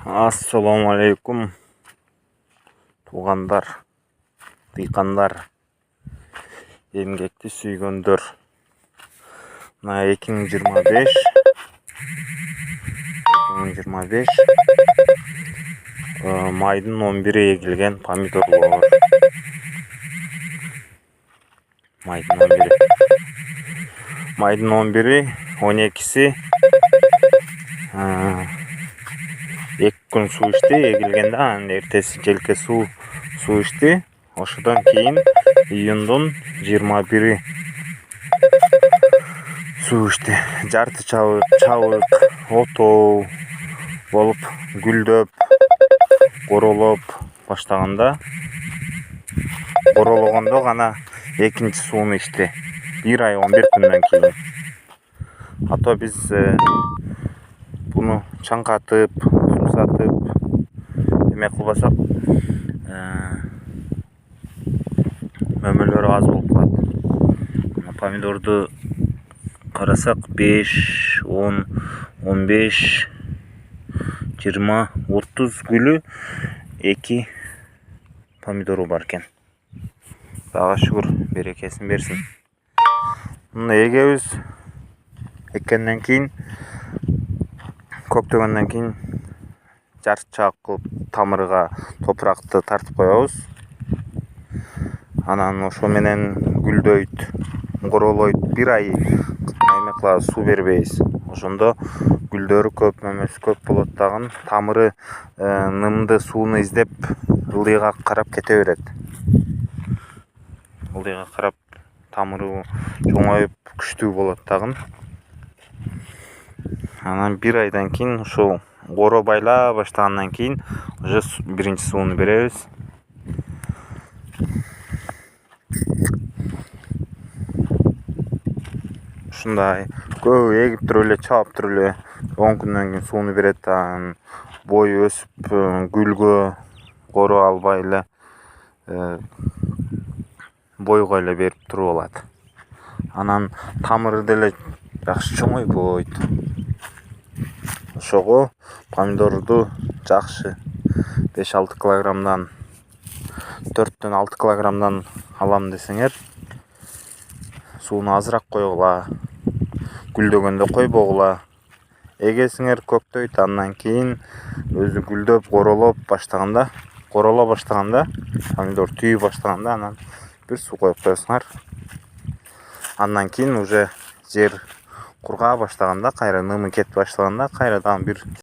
Assalamu alaikum туғандар, дыйқандар, эмгекти сүйгөндөр. Мына 2025 майдын 11-и егілген помидорлор. Майдын 11-и, 12-си 2 күн суу ичти, эгилгенде анан эртеси желке суу ичти. Ошодон кийин июндун 21-и суу ичти. Жарты чабык, отоо болуп гүлдөп, королоп баштаганда, корологондо гана экинчи сууну ичти. 1 ай 11 күндөн кийин. Ато биз буну чаңкатып, сусатып, эме кылбасак, мөмөлөрү аз болуп калат. Помидорду карасак 5, 10, 15, 20, 30 гүлү 2 помидору бар экен. Дага шүгүр, берекесин берсин. Муну эгебиз, эккенден кийин, көктөгөндөн кийин жарчак кылып тамырга топуракты тартып коебуз. Анан ошо менен гүлдөйт, королойт. 1 ай эме кылабыз, суу бербейбиз. Ошондо гүлдөрү көп, мөмөсү көп болот дагы. Тамыры нымды сууну издеп, ылдыйга карап кете берет. Ылдыйга карап тамыры чоңоюп, күчтүү болот дагы. Анан 1 айдан кийин ушул коро байла баштагандан кийин уже биринчи сууну беребиз. Ушундай көбү эгип туруп эле, чаап туруп эле 10 күндөн кийин сууну берет. Анан бою өсүп, гүлгө коро албай эле бойго эле берип туруп алат. Анан тамыры деле жакшы чоңойбойт. Ошого помидорду жакшы 5-6 килограммдан 4-6 килограммдан алам десеңер, сууну азыраак койгула, гүлдөгөндө койбогула. Эгесиңер көктөйт, андан кийин өзү гүлдөп, короло баштаганда, помидор түйү баштаганда, анан бир суу коюп коесуңар. Андан кийин уже жер кургаа баштаганда, кайра нымы кетип баштаганда, кайрадан бир